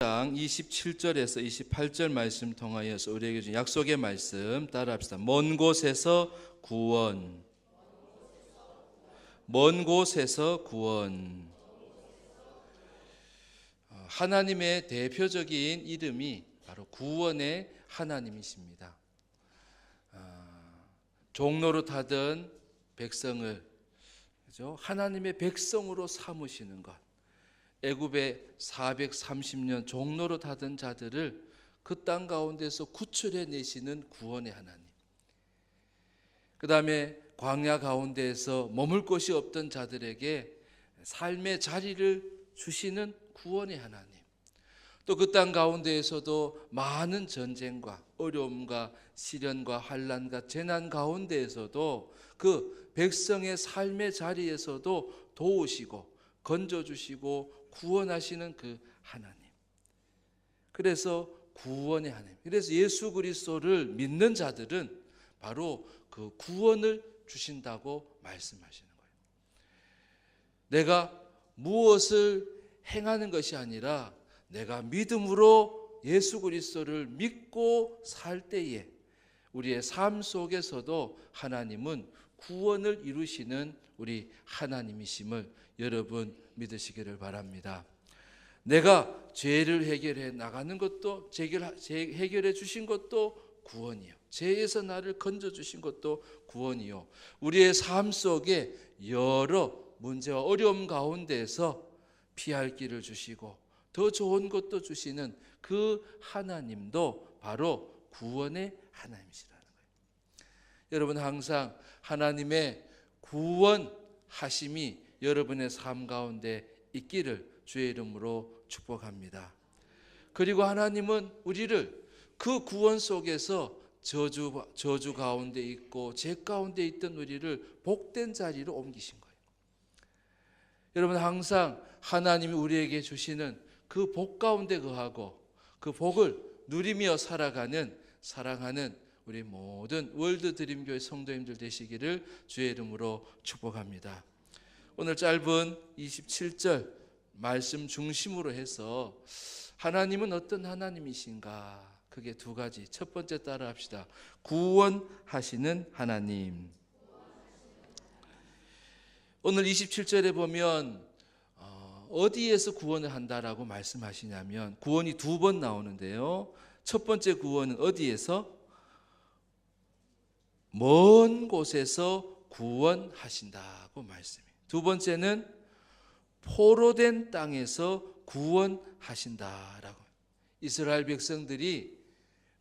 장 27절에서 28절 말씀 통하여서 우리에게 준 약속의 말씀 따라합시다. 먼 곳에서 구원, 먼 곳에서 구원. 하나님의 대표적인 이름이 바로 구원의 하나님이십니다. 종로로 타던 백성을 하나님의 백성으로 삼으시는 것, 애굽에 430년 종로로 타던 자들을 그 땅 가운데서 구출해 내시는 구원의 하나님, 그 다음에 광야 가운데에서 머물 곳이 없던 자들에게 삶의 자리를 주시는 구원의 하나님, 또 그 땅 가운데에서도 많은 전쟁과 어려움과 시련과 환난과 재난 가운데에서도 그 백성의 삶의 자리에서도 도우시고 건져주시고 구원하시는 그 하나님, 그래서 구원의 하나님, 그래서 예수 그리스도를 믿는 자들은 바로 그 구원을 주신다고 말씀하시는 거예요. 내가 무엇을 행하는 것이 아니라 내가 믿음으로 예수 그리스도를 믿고 살 때에 우리의 삶 속에서도 하나님은 구원을 이루시는 우리 하나님이심을 여러분 믿으시기를 바랍니다. 내가 죄를 해결해 나가는 것도 해결해 주신 것도 구원이요, 죄에서 나를 건져 주신 것도 구원이요, 우리의 삶 속에 여러 문제와 어려움 가운데서 피할 길을 주시고 더 좋은 것도 주시는 그 하나님도 바로 구원의 하나님이시라는 거예요. 여러분, 항상 하나님의 구원하심이 여러분의 삶 가운데 있기를 주의 이름으로 축복합니다. 그리고 하나님은 우리를 그 구원 속에서 저주 가운데 있고 죄 가운데 있던 우리를 복된 자리로 옮기신 거예요. 여러분, 항상 하나님이 우리에게 주시는 그 복 가운데 거하고 그 복을 누리며 살아가는 사랑하는 우리 모든 월드 드림교회 성도님들 되시기를 주의 이름으로 축복합니다. 오늘 짧은 27절 말씀 중심으로 해서 하나님은 어떤 하나님이신가, 그게 두 가지. 첫 번째 따라 합시다. 구원하시는 하나님. 오늘 27절에 보면 어디에서 구원을 한다라고 말씀하시냐면 구원이 두 번 나오는데요. 첫 번째 구원은 어디에서? 먼 곳에서 구원하신다고 말씀해요. 두 번째는 포로된 땅에서 구원하신다라고. 이스라엘 백성들이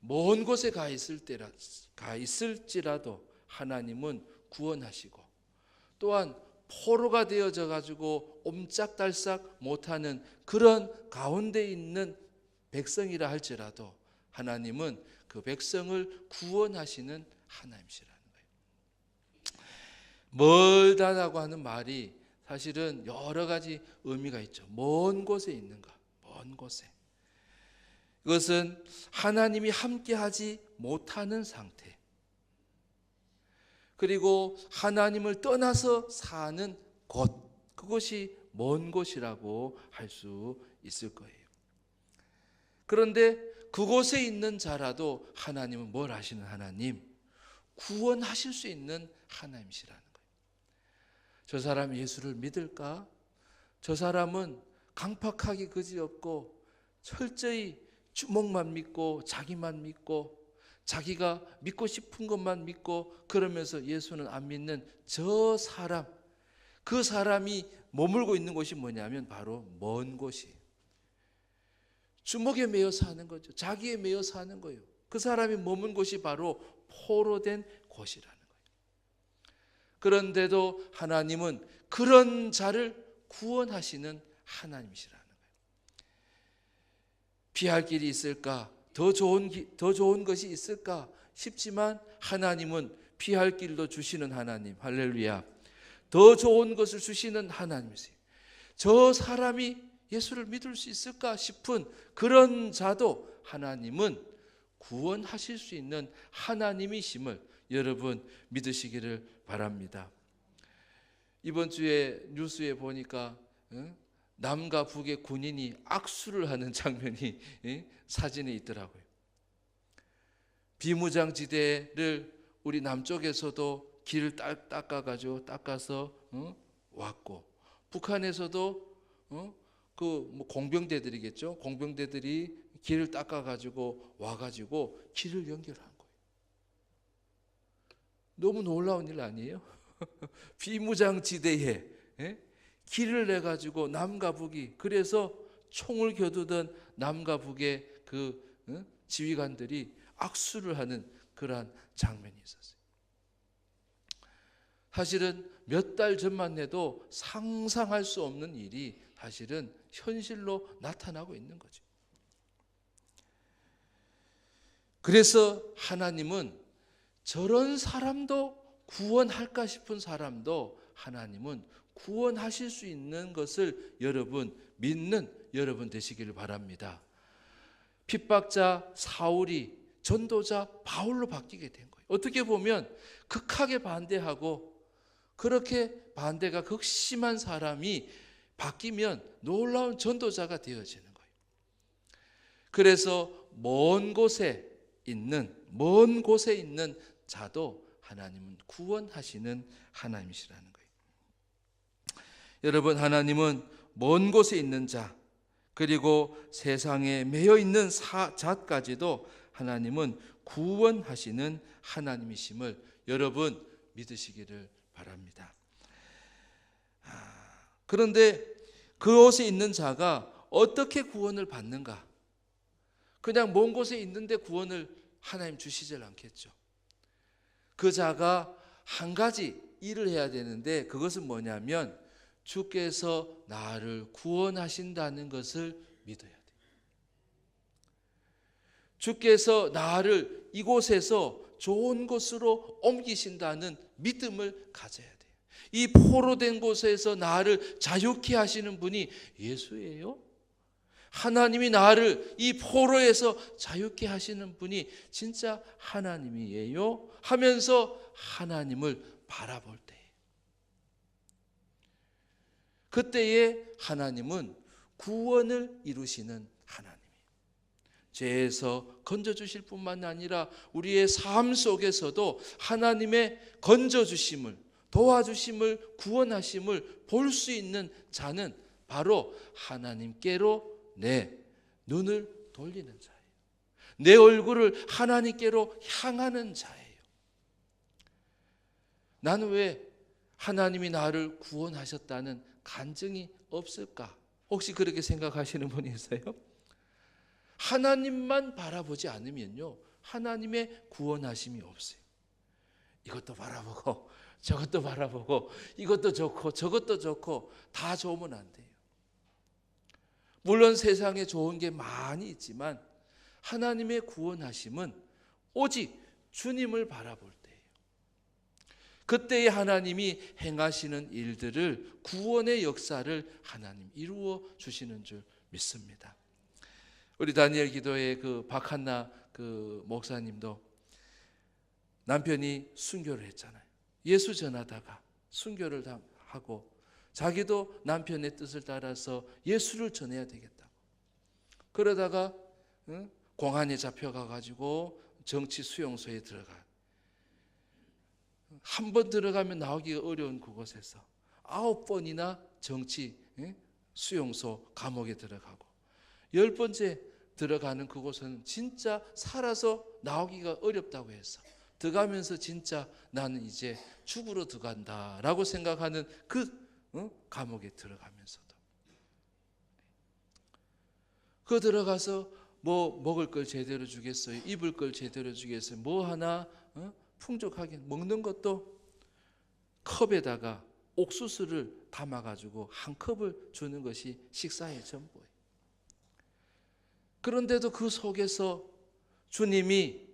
먼 곳에 가 있을지라도 하나님은 구원하시고, 또한 포로가 되어져 가지고 옴짝달싹 못하는 그런 가운데 있는 백성이라 할지라도 하나님은 그 백성을 구원하시는 하나님이시라는 거예요. 멀다라고 하는 말이 사실은 여러 가지 의미가 있죠. 먼 곳에 있는가, 먼 곳에. 이것은 하나님이 함께하지 못하는 상태, 그리고 하나님을 떠나서 사는 곳, 그것이 먼 곳이라고 할 수 있을 거예요. 그런데 그곳에 있는 자라도 하나님은 뭘 하시는 하나님? 구원하실 수 있는 하나님이시라는 거예요. 저 사람이 예수를 믿을까? 저 사람은 강팍하기 그지없고 철저히 주먹만 믿고 자기만 믿고 자기가 믿고 싶은 것만 믿고 그러면서 예수는 안 믿는 저 사람, 그 사람이 머물고 있는 곳이 뭐냐면 바로 먼 곳이에요. 주먹에 매여 사는 거죠. 자기에 매여 사는 거예요. 그 사람이 머문 곳이 바로 포로된 곳이라는 거예요. 그런데도 하나님은 그런 자를 구원하시는 하나님이시라는 거예요. 피할 길이 있을까? 더 좋은 것이 있을까 싶지만 하나님은 피할 길도 주시는 하나님. 할렐루야. 더 좋은 것을 주시는 하나님이세요. 저 사람이 예수를 믿을 수 있을까 싶은 그런 자도 하나님은 구원하실 수 있는 하나님이심을 여러분 믿으시기를 바랍니다. 이번 주에 뉴스에 보니까 남과 북의 군인이 악수를 하는 장면이 사진에 있더라고요. 비무장지대를 우리 남쪽에서도 길을 닦아서 왔고, 북한에서도 그 공병대들이겠죠. 공병대들이 길을 닦아가지고 와가지고 길을 연결한 거예요. 너무 놀라운 일 아니에요? 비무장지대에 길을 내가지고 남과 북이, 그래서 총을 겨두던 남과 북의 그 지휘관들이 악수를 하는 그러한 장면이 있었어요. 사실은 몇 달 전만 해도 상상할 수 없는 일이 사실은 현실로 나타나고 있는 거죠. 그래서 하나님은 저런 사람도 구원할까 싶은 사람도 하나님은 구원하실 수 있는 것을 여러분 믿는 여러분 되시기를 바랍니다. 핍박자 사울이 전도자 바울로 바뀌게 된 거예요. 어떻게 보면 극하게 반대하고 그렇게 반대가 극심한 사람이 바뀌면 놀라운 전도자가 되어지는 거예요. 그래서 먼 곳에 있는 자도 하나님은 구원하시는 하나님이시라는 거예요. 여러분, 하나님은 먼 곳에 있는 자, 그리고 세상에 매여 있는 자까지도 하나님은 구원하시는 하나님이심을 여러분 믿으시기를 바랍니다. 그런데 그곳에 있는 자가 어떻게 구원을 받는가? 그냥 먼 곳에 있는데 구원을 하나님 주시질 않겠죠. 그 자가 한 가지 일을 해야 되는데, 그것은 뭐냐면 주께서 나를 구원하신다는 것을 믿어야 돼요. 주께서 나를 이곳에서 좋은 곳으로 옮기신다는 믿음을 가져야 돼요. 이 포로된 곳에서 나를 자유케 하시는 분이 예수예요? 하나님이 나를 이 포로에서 자유케 하시는 분이 진짜 하나님이에요? 하면서 하나님을 바라볼 때, 그때에 하나님은 구원을 이루시는 하나님이에요. 죄에서 건져주실 뿐만 아니라 우리의 삶 속에서도 하나님의 건져주심을, 도와주심을, 구원하심을 볼 수 있는 자는 바로 하나님께로 내 눈을 돌리는 자예요. 내 얼굴을 하나님께로 향하는 자예요. 나는 왜 하나님이 나를 구원하셨다는 간증이 없을까? 혹시 그렇게 생각하시는 분이 있어요? 하나님만 바라보지 않으면요, 하나님의 구원하심이 없어요. 이것도 바라보고 저것도 바라보고 이것도 좋고 저것도 좋고 다 좋으면 안 돼요. 물론 세상에 좋은 게 많이 있지만 하나님의 구원하심은 오직 주님을 바라볼 때예요. 그때의 하나님이 행하시는 일들을, 구원의 역사를 하나님 이루어 주시는 줄 믿습니다. 우리 다니엘 기도의 그 박한나 그 목사님도 남편이 순교를 했잖아요. 예수 전하다가 순교를 하고 자기도 남편의 뜻을 따라서 예수를 전해야 되겠다고. 그러다가 공안에 잡혀가가지고 정치 수용소에 들어가. 한 번 들어가면 나오기가 어려운 그곳에서 9번이나 정치 수용소 감옥에 들어가고, 10번째 들어가는 그곳은 진짜 살아서 나오기가 어렵다고 해서 들어가면서 진짜 나는 이제 죽으러 들어간다라고 생각하는 그 감옥에 들어가면서도 그 들어가서 뭐 먹을 걸 제대로 주겠어요? 입을 걸 제대로 주겠어요? 뭐 하나 풍족하게 먹는 것도 컵에다가 옥수수를 담아가지고 한 컵을 주는 것이 식사의 전부예요. 그런데도 그 속에서 주님과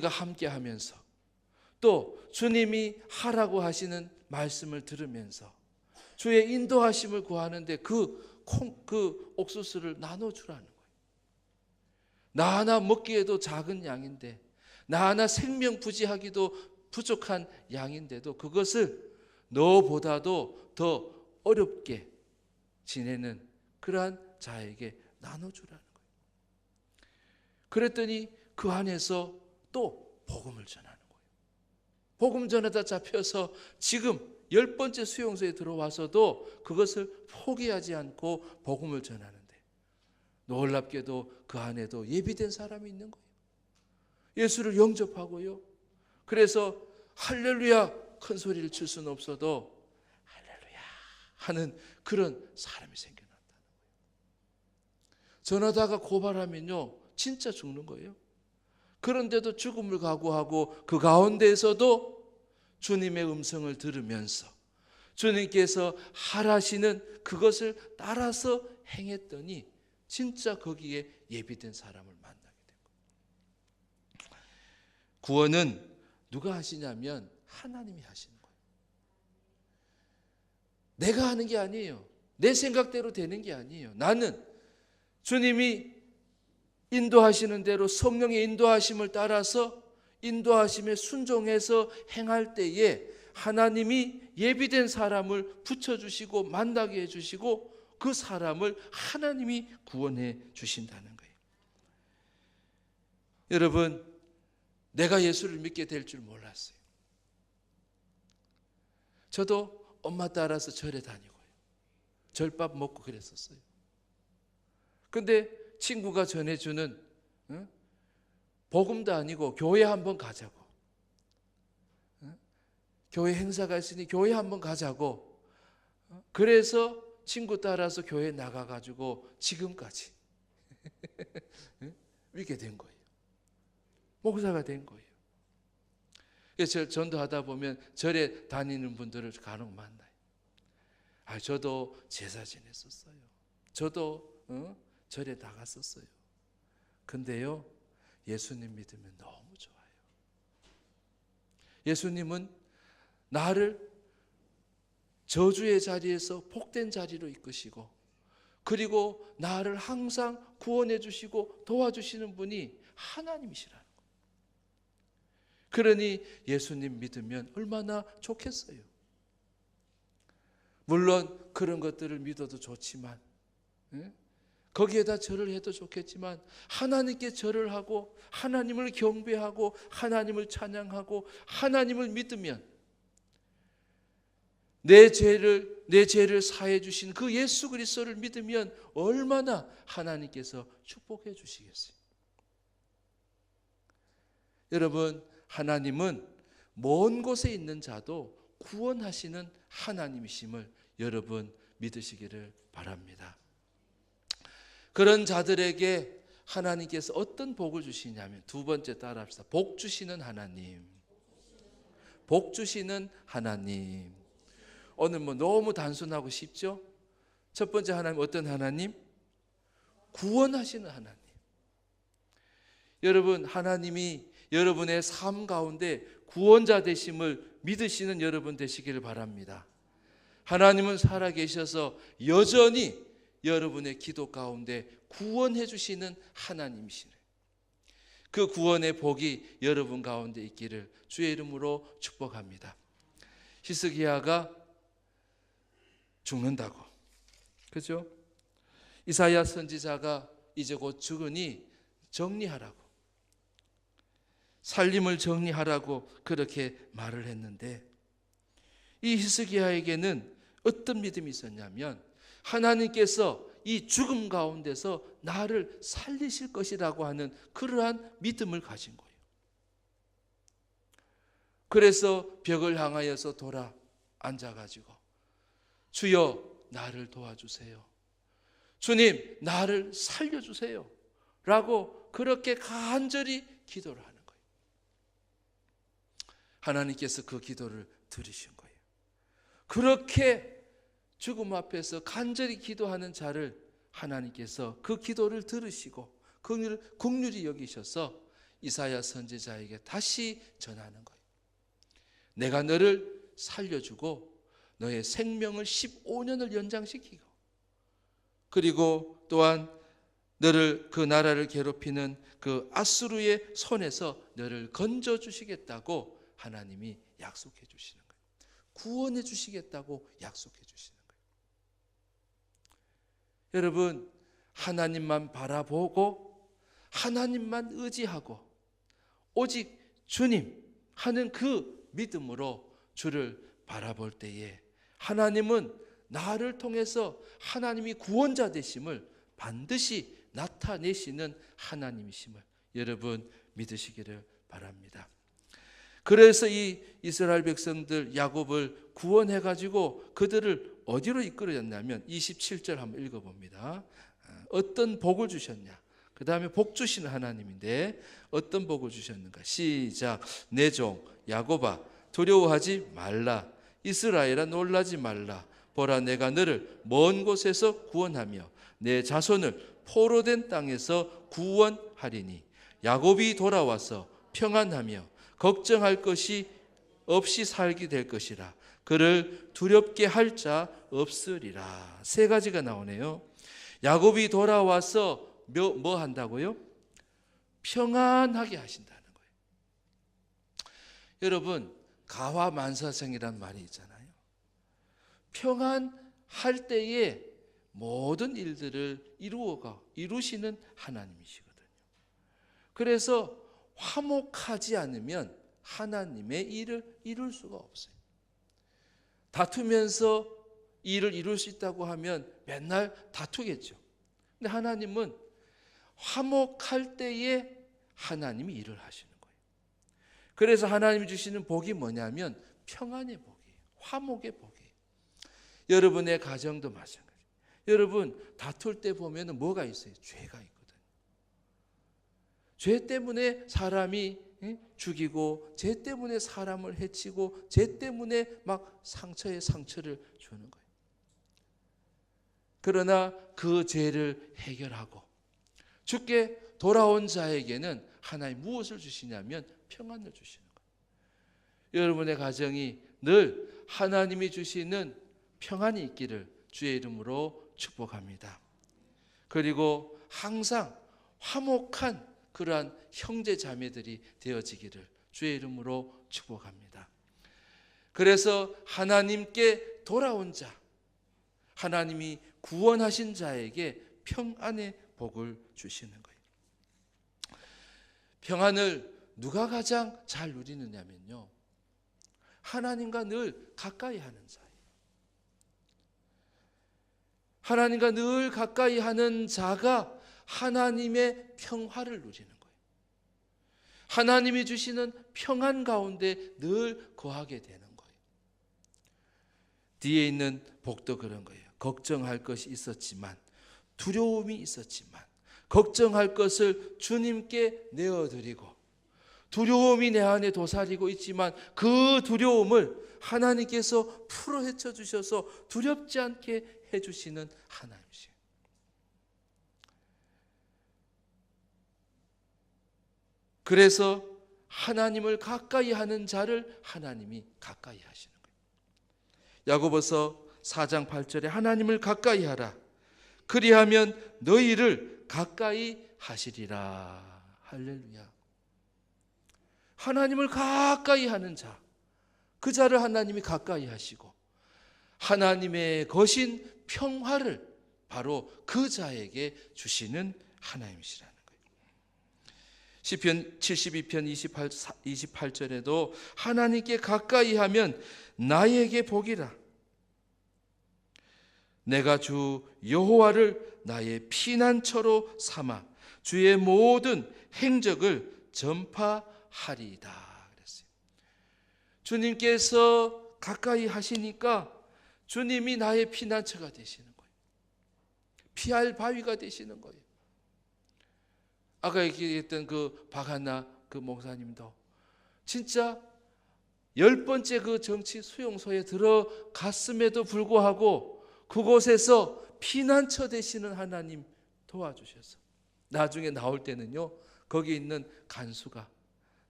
함께 하면서 또 주님이 하라고 하시는 말씀을 들으면서 주의 인도하심을 구하는데 그 옥수수를 나눠주라는 거예요. 나 하나 먹기에도 작은 양인데, 나 하나 생명 부지하기도 부족한 양인데도 그것을 너보다도 더 어렵게 지내는 그러한 자에게 나눠주라는 거예요. 그랬더니 그 안에서 또 복음을 전하는 거예요. 복음 전하다 잡혀서 지금 10번째 수용소에 들어와서도 그것을 포기하지 않고 복음을 전하는데, 놀랍게도 그 안에도 예비된 사람이 있는 거예요. 예수를 영접하고요. 그래서 할렐루야 큰 소리를 칠 수는 없어도 할렐루야 하는 그런 사람이 생겨났다는 거예요. 전하다가 고발하면요 진짜 죽는 거예요. 그런데도 죽음을 각오하고 그 가운데에서도 주님의 음성을 들으면서 주님께서 하라시는 그것을 따라서 행했더니 진짜 거기에 예비된 사람을 만나게 된 거예요. 구원은 누가 하시냐면 하나님이 하시는 거예요. 내가 하는 게 아니에요. 내 생각대로 되는 게 아니에요. 나는 주님이 인도하시는 대로 성령의 인도하심을 따라서 인도하심에 순종해서 행할 때에 하나님이 예비된 사람을 붙여주시고 만나게 해주시고 그 사람을 하나님이 구원해 주신다는 거예요. 여러분, 내가 예수를 믿게 될 줄 몰랐어요. 저도 엄마 따라서 절에 다니고요. 절밥 먹고 그랬었어요. 근데 친구가 전해주는 복음도 아니고 교회 한번 가자고, 교회 행사가 있으니 교회 한번 가자고, 그래서 친구 따라서 교회 나가가지고 지금까지 믿게 된 거예요. 목사가 된 거예요. 그래서 전도하다 보면 절에 다니는 분들을 간혹 만나요. 저도 제사 지냈었어요. 저도 절에 나갔었어요. 근데요, 예수님 믿으면 너무 좋아요. 예수님은 나를 저주의 자리에서 복된 자리로 이끄시고, 그리고 나를 항상 구원해 주시고 도와주시는 분이 하나님이시라는 거예요. 그러니 예수님 믿으면 얼마나 좋겠어요. 물론 그런 것들을 믿어도 좋지만, 거기에다 절을 해도 좋겠지만, 하나님께 절을 하고 하나님을 경배하고 하나님을 찬양하고 하나님을 믿으면 내 죄를 사해 주신 그 예수 그리스도를 믿으면 얼마나 하나님께서 축복해 주시겠어요. 여러분, 하나님은 먼 곳에 있는 자도 구원하시는 하나님이심을 여러분 믿으시기를 바랍니다. 그런 자들에게 하나님께서 어떤 복을 주시냐면, 두 번째 따라합시다. 복 주시는 하나님. 복 주시는 하나님. 오늘 너무 단순하고 쉽죠? 첫 번째 하나님 어떤 하나님? 구원하시는 하나님. 여러분, 하나님이 여러분의 삶 가운데 구원자 되심을 믿으시는 여러분 되시기를 바랍니다. 하나님은 살아계셔서 여전히 여러분의 기도 가운데 구원해 주시는 하나님이시네. 그 구원의 복이 여러분 가운데 있기를 주의 이름으로 축복합니다. 히스기야가 죽는다고, 그죠? 이사야 선지자가 이제 곧 죽으니 정리하라고, 살림을 정리하라고 그렇게 말을 했는데, 이 히스기야에게는 어떤 믿음이 있었냐면, 하나님께서 이 죽음 가운데서 나를 살리실 것이라고 하는 그러한 믿음을 가진 거예요. 그래서 벽을 향하여서 돌아 앉아가지고, 주여 나를 도와주세요, 주님 나를 살려주세요 라고 그렇게 간절히 기도를 하는 거예요. 하나님께서 그 기도를 들으신 거예요. 그렇게 죽음 앞에서 간절히 기도하는 자를 하나님께서 그 기도를 들으시고 긍휼히 여기셔서 이사야 선지자에게 다시 전하는 거예요. 내가 너를 살려주고 너의 생명을 15년을 연장시키고, 그리고 또한 너를 그 나라를 괴롭히는 그 아수르의 손에서 너를 건져주시겠다고 하나님이 약속해 주시는 거예요. 구원해 주시겠다고 약속해 주시는 거예요. 여러분, 하나님만 바라보고 하나님만 의지하고 오직 주님 하는 그 믿음으로 주를 바라볼 때에 하나님은 나를 통해서 하나님이 구원자 되심을 반드시 나타내시는 하나님이심을 여러분 믿으시기를 바랍니다. 그래서 이 이스라엘 백성들 야곱을 구원해 가지고 그들을 어디로 이끌어졌냐면 27절 한번 읽어봅니다. 어떤 복을 주셨냐? 그 다음에 복 주시는 하나님인데 어떤 복을 주셨는가? 시작. 내 종 야곱아 두려워하지 말라. 이스라엘아 놀라지 말라. 보라 내가 너를 먼 곳에서 구원하며 내 자손을 포로된 땅에서 구원하리니 야곱이 돌아와서 평안하며 걱정할 것이 없이 살게 될 것이라. 그를 두렵게 할 자 없으리라. 세 가지가 나오네요. 야곱이 돌아와서 뭐 한다고요? 평안하게 하신다는 거예요. 여러분, 가화만사성이란 말이 있잖아요. 평안할 때에 모든 일들을 이루시는 하나님이시거든요. 그래서 화목하지 않으면 하나님의 일을 이룰 수가 없어요. 다투면서 일을 이룰 수 있다고 하면 맨날 다투겠죠. 근데 하나님은 화목할 때에 하나님이 일을 하시는 거예요. 그래서 하나님이 주시는 복이 뭐냐면 평안의 복이에요. 화목의 복이에요. 여러분의 가정도 마찬가지예요. 여러분 다툴 때 보면 뭐가 있어요? 죄가 있거든요. 죄 때문에 사람이 죽이고 죄 때문에 사람을 해치고 죄 때문에 막 상처에 상처를 주는 거예요. 그러나 그 죄를 해결하고 주께 돌아온 자에게는 하나님 무엇을 주시냐면 평안을 주시는 거예요. 여러분의 가정이 늘 하나님이 주시는 평안이 있기를 주의 이름으로 축복합니다. 그리고 항상 화목한 그러한 형제 자매들이 되어지기를 주의 이름으로 축복합니다. 그래서 하나님께 돌아온 자, 하나님이 구원하신 자에게 평안의 복을 주시는 거예요. 평안을 누가 가장 잘 누리느냐면요, 하나님과 늘 가까이 하는 자예요. 하나님과 늘 가까이 하는 자가 하나님의 평화를 누리는 거예요. 하나님이 주시는 평안 가운데 늘 거하게 되는 거예요. 뒤에 있는 복도 그런 거예요. 걱정할 것이 있었지만, 두려움이 있었지만 걱정할 것을 주님께 내어드리고, 두려움이 내 안에 도사리고 있지만 그 두려움을 하나님께서 풀어 헤쳐 주셔서 두렵지 않게 해주시는 하나님이시에요. 그래서 하나님을 가까이 하는 자를 하나님이 가까이 하시는 거예요. 야고보서 4장 8절에 하나님을 가까이 하라. 그리하면 너희를 가까이 하시리라. 할렐루야. 하나님을 가까이 하는 자, 그 자를 하나님이 가까이 하시고 하나님의 거신 평화를 바로 그 자에게 주시는 하나님이시라는 거예요. 시편 72편 28절에도 하나님께 가까이 하면 나에게 복이라. 내가 주 여호와를 나의 피난처로 삼아 주의 모든 행적을 전파하리이다 그랬어요. 주님께서 가까이 하시니까 주님이 나의 피난처가 되시는 거예요. 피할 바위가 되시는 거예요. 아까 얘기했던 그 박하나 그 목사님도 진짜 10번째 그 정치 수용소에 들어갔음에도 불구하고 그곳에서 피난처 되시는 하나님 도와주셔서 나중에 나올 때는요, 거기 있는 간수가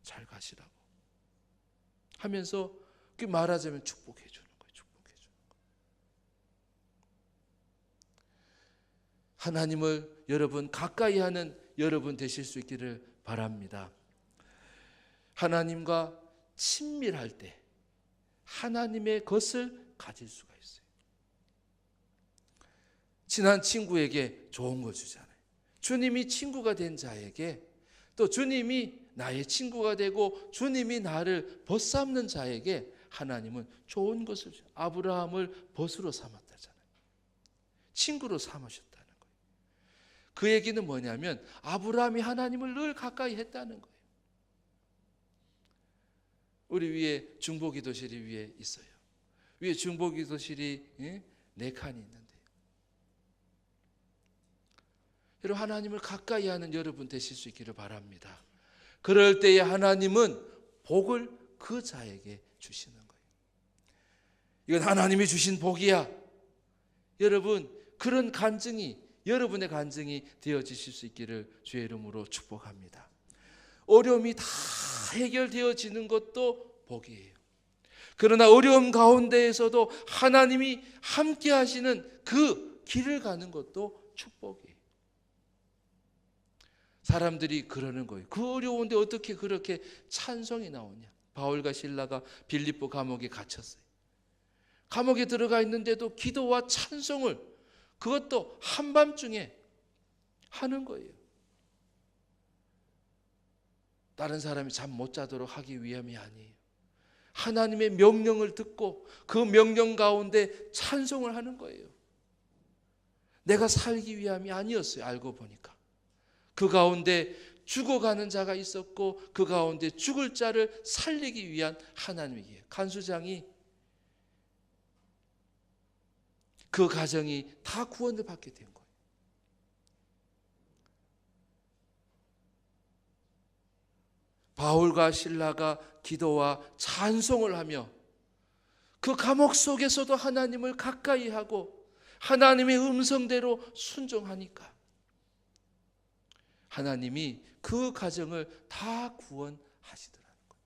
잘 가시라고 하면서 그 말하자면 축복해 주는 거예요. 축복해 주는 거예요. 하나님을 여러분 가까이 하는 여러분 되실 수 있기를 바랍니다. 하나님과 친밀할 때 하나님의 것을 가질 수가 있어요. 친한 친구에게 좋은 거 주잖아요. 주님이 친구가 된 자에게, 또 주님이 나의 친구가 되고 주님이 나를 벗삼는 자에게 하나님은 좋은 것을 주셔요. 아브라함을 벗으로 삼았다잖아요. 친구로 삼으셨다는 거예요. 그 얘기는 뭐냐면 아브라함이 하나님을 늘 가까이 했다는 거예요. 우리 위에 중보기도실이 위에 있어요. 위에 중보기도실이 4칸이 있는데요. 여러분, 하나님을 가까이 하는 여러분 되실 수 있기를 바랍니다. 그럴 때에 하나님은 복을 그 자에게 주시는 거예요. 이건 하나님이 주신 복이야. 여러분, 그런 간증이, 여러분의 간증이 되어지실 수 있기를 주의 이름으로 축복합니다. 어려움이 다 해결되어지는 것도 복이에요. 그러나 어려움 가운데에서도 하나님이 함께 하시는 그 길을 가는 것도 축복이에요. 사람들이 그러는 거예요. 그 어려운데 어떻게 그렇게 찬송이 나오냐. 바울과 실라가 빌립보 감옥에 갇혔어요. 감옥에 들어가 있는데도 기도와 찬송을, 그것도 한밤중에 하는 거예요. 다른 사람이 잠 못 자도록 하기 위함이 아니에요. 하나님의 명령을 듣고 그 명령 가운데 찬송을 하는 거예요. 내가 살기 위함이 아니었어요. 알고 보니까 그 가운데 죽어가는 자가 있었고 그 가운데 죽을 자를 살리기 위한 하나님이에요. 간수장이 그 가정이 다 구원을 받게 된 거예요. 바울과 실라가 기도와 찬송을 하며 그 감옥 속에서도 하나님을 가까이 하고 하나님의 음성대로 순종하니까 하나님이 그 가정을 다 구원하시더라는 거예요.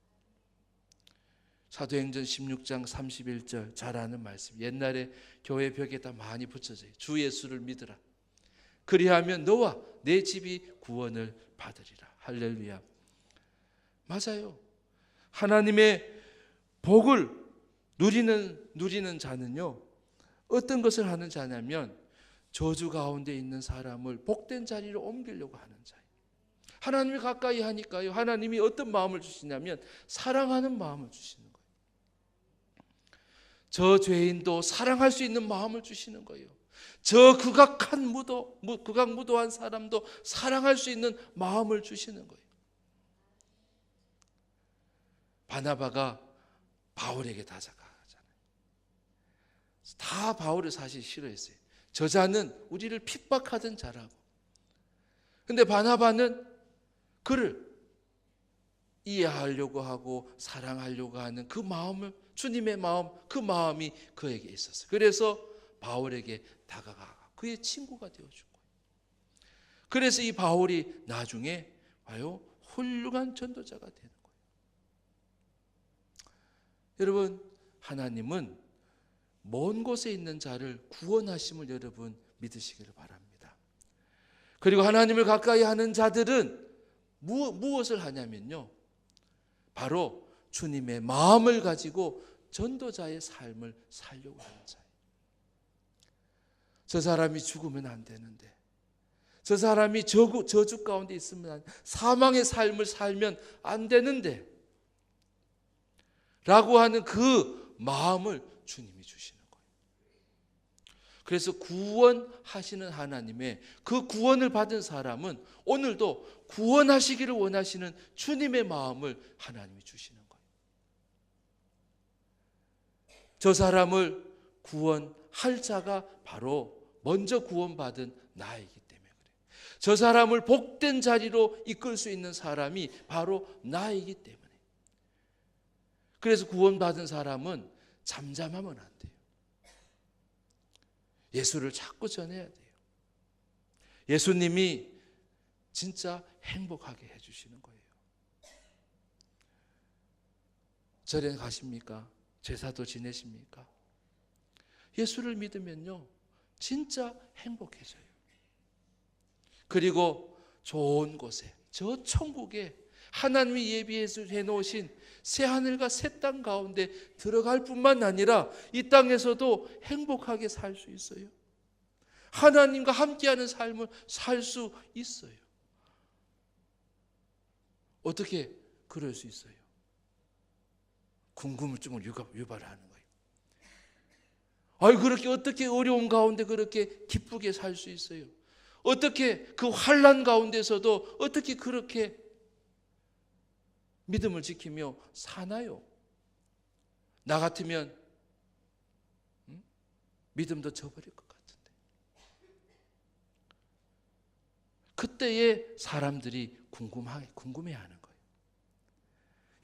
사도행전 16장 31절 잘 아는 말씀. 옛날에 교회 벽에다 많이 붙여져요. 주 예수를 믿으라. 그리하면 너와 내 집이 구원을 받으리라. 할렐루야. 맞아요. 하나님의 복을 누리는 자는요, 어떤 것을 하는 자냐면 저주 가운데 있는 사람을 복된 자리로 옮기려고 하는 자예요. 하나님이 가까이 하니까요, 하나님이 어떤 마음을 주시냐면 사랑하는 마음을 주시는 거예요. 저 죄인도 사랑할 수 있는 마음을 주시는 거예요. 저 극악무도한 사람도 사랑할 수 있는 마음을 주시는 거예요. 바나바가 바울에게 다가가잖아요. 다 바울을 사실 싫어했어요. 저자는 우리를 핍박하던 자라고. 근데 바나바는 그를 이해하려고 하고 사랑하려고 하는 그 마음을, 주님의 마음, 그 마음이 그에게 있었어요. 그래서 바울에게 다가가 그의 친구가 되어준 거예요. 그래서 이 바울이 나중에 봐요, 훌륭한 전도자가 되는 거예요. 여러분, 하나님은 먼 곳에 있는 자를 구원하심을 여러분 믿으시기를 바랍니다. 그리고 하나님을 가까이 하는 자들은 무엇을 하냐면요, 바로 주님의 마음을 가지고 전도자의 삶을 살려고 하는 자예요. 저 사람이 죽으면 안 되는데, 저 사람이 저주 가운데 있으면 사망의 삶을 살면 안 되는데 라고 하는 그 마음을 주님이 주시는 거예요. 그래서 구원하시는 하나님의 그 구원을 받은 사람은 오늘도 구원하시기를 원하시는 주님의 마음을 하나님이 주시는 거예요. 저 사람을 구원할 자가 바로 먼저 구원받은 나이기 때문에 그래요. 저 사람을 복된 자리로 이끌 수 있는 사람이 바로 나이기 때문에. 그래서 구원받은 사람은 잠잠하면 안 돼요. 예수를 자꾸 전해야 돼요. 예수님이 진짜 행복하게 해주시는 거예요. 절에 가십니까? 제사도 지내십니까? 예수를 믿으면요, 진짜 행복해져요. 그리고 좋은 곳에, 저 천국에 하나님이 예비해 놓으신 새 하늘과 새 땅 가운데 들어갈 뿐만 아니라 이 땅에서도 행복하게 살 수 있어요. 하나님과 함께하는 삶을 살 수 있어요. 어떻게 그럴 수 있어요? 궁금증을 유발하는 거예요. 아유, 그렇게 어떻게 어려운 가운데 그렇게 기쁘게 살 수 있어요? 어떻게 그 환난 가운데서도 어떻게 그렇게 믿음을 지키며 사나요? 나 같으면 믿음도 저버릴 것 같은데. 그때에 사람들이 궁금해하는 거예요.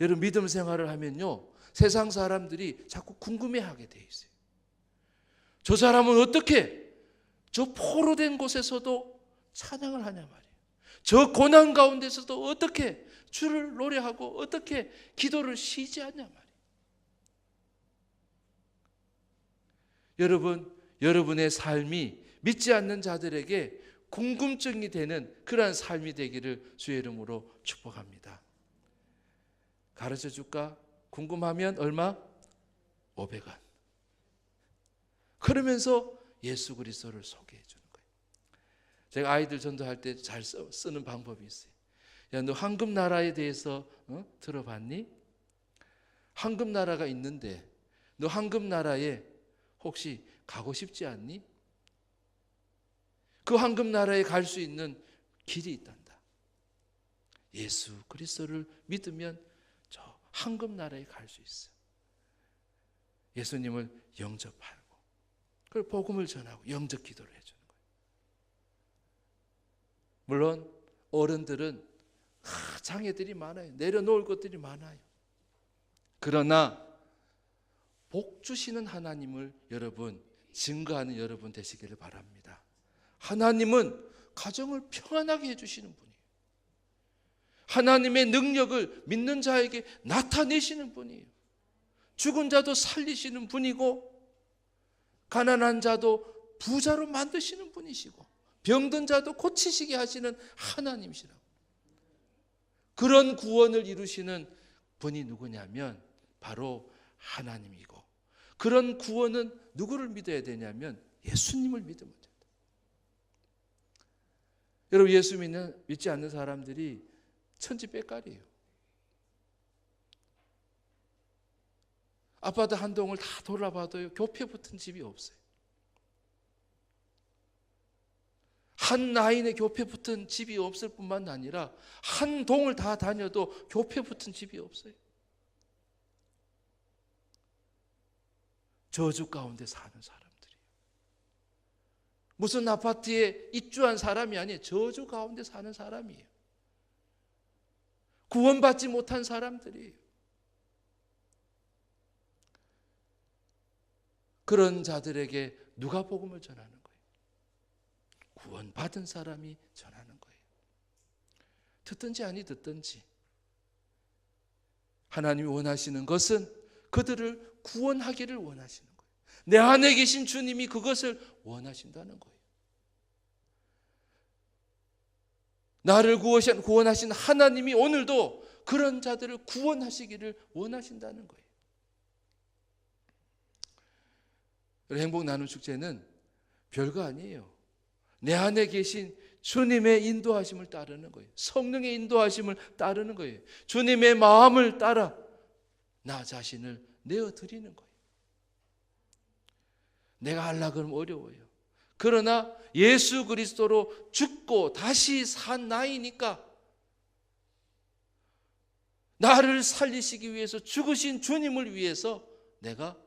여러분, 믿음 생활을 하면요, 세상 사람들이 자꾸 궁금해하게 돼 있어요. 저 사람은 어떻게 저 포로된 곳에서도 찬양을 하냐 말이에요. 저 고난 가운데서도 어떻게 주를 노래하고 어떻게 기도를 쉬지 않냐 말이에요. 여러분, 여러분의 삶이 믿지 않는 자들에게 궁금증이 되는 그러한 삶이 되기를 주의 이름으로 축복합니다. 가르쳐 줄까? 궁금하면 얼마? 500원. 그러면서 예수 그리스도를 소개해 주는 거예요. 제가 아이들 전도할 때 잘 쓰는 방법이 있어요. 야, 너 황금 나라에 대해서 들어봤니? 황금 나라가 있는데 너 황금 나라에 혹시 가고 싶지 않니? 그 황금 나라에 갈 수 있는 길이 있단다. 예수 그리스도를 믿으면 저 황금 나라에 갈 수 있어. 예수님을 영접하고 그리고 복음을 전하고 영접 기도를 해주는 거예요. 물론 어른들은 장애들이 많아요. 내려놓을 것들이 많아요. 그러나 복 주시는 하나님을 여러분 증거하는 여러분 되시기를 바랍니다. 하나님은 가정을 평안하게 해주시는 분이에요. 하나님의 능력을 믿는 자에게 나타내시는 분이에요. 죽은 자도 살리시는 분이고 가난한 자도 부자로 만드시는 분이시고 병든 자도 고치시게 하시는 하나님이시라고. 그런 구원을 이루시는 분이 누구냐면 바로 하나님이고, 그런 구원은 누구를 믿어야 되냐면 예수님을 믿으면 됩니다. 여러분, 예수 믿지 않는 사람들이 천지백갈이에요. 아파트 한 동을 다 돌아봐도요, 교패 붙은 집이 없어요. 한 라인에 교패 붙은 집이 없을 뿐만 아니라 한 동을 다 다녀도 교패 붙은 집이 없어요. 저주 가운데 사는 사람들이에요. 무슨 아파트에 입주한 사람이 아니에요. 저주 가운데 사는 사람이에요. 구원받지 못한 사람들이에요. 그런 자들에게 누가 복음을 전하는 거예요? 구원받은 사람이 전하는 거예요. 듣든지 아니 듣든지 하나님이 원하시는 것은 그들을 구원하기를 원하시는 거예요. 내 안에 계신 주님이 그것을 원하신다는 거예요. 나를 구원하신 하나님이 오늘도 그런 자들을 구원하시기를 원하신다는 거예요. 행복 나눔 축제는 별거 아니에요. 내 안에 계신 주님의 인도하심을 따르는 거예요. 성령의 인도하심을 따르는 거예요. 주님의 마음을 따라 나 자신을 내어드리는 거예요. 내가 하려고 그러면 어려워요. 그러나 예수 그리스도로 죽고 다시 산 나이니까 나를 살리시기 위해서 죽으신 주님을 위해서 내가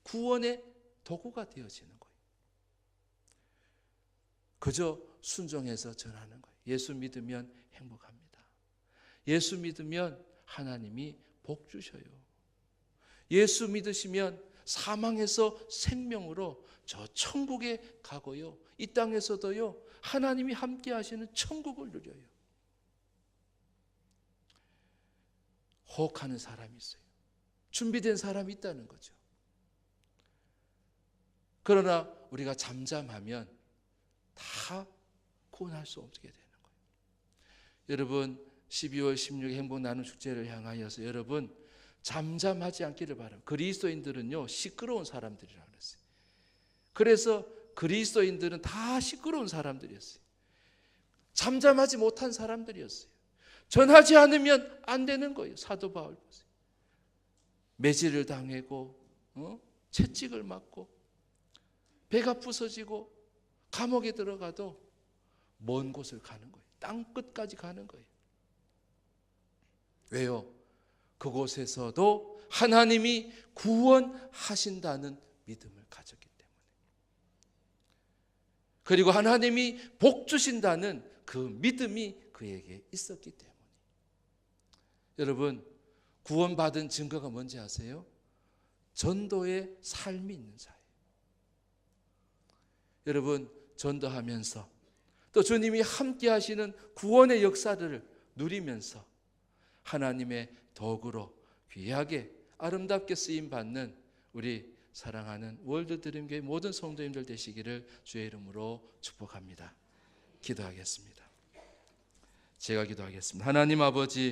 구원의 도구가 되어지는 거예요. 그저 순종해서 전하는 거예요. 예수 믿으면 행복합니다. 예수 믿으면 하나님이 복 주셔요. 예수 믿으시면 사망에서 생명으로 저 천국에 가고요, 이 땅에서도요 하나님이 함께 하시는 천국을 누려요. 호흡하는 사람이 있어요. 준비된 사람이 있다는 거죠. 그러나 우리가 잠잠하면 다 구원할 수 없게 되는 거예요. 여러분, 12월 16일 행복 나눔 축제를 향하여서 여러분 잠잠하지 않기를 바랍니다. 그리스도인들은요 시끄러운 사람들이라고 그랬어요. 그래서 그리스도인들은 다 시끄러운 사람들이었어요. 잠잠하지 못한 사람들이었어요. 전하지 않으면 안 되는 거예요. 사도 바울 보세요. 매질을 당하고 채찍을 맞고 배가 부서지고 감옥에 들어가도 먼 곳을 가는 거예요. 땅 끝까지 가는 거예요. 왜요? 그곳에서도 하나님이 구원하신다는 믿음을 가졌기 때문에, 그리고 하나님이 복 주신다는 그 믿음이 그에게 있었기 때문에. 여러분, 구원받은 증거가 뭔지 아세요? 전도의 삶이 있는 자예요. 여러분, 전도하면서 또 주님이 함께 하시는 구원의 역사를 누리면서 하나님의 덕으로 귀하게 아름답게 쓰임받는 우리 사랑하는 월드드림교회 모든 성도님들 되시기를 주의 이름으로 축복합니다. 기도하겠습니다. 제가 기도하겠습니다. 하나님 아버지,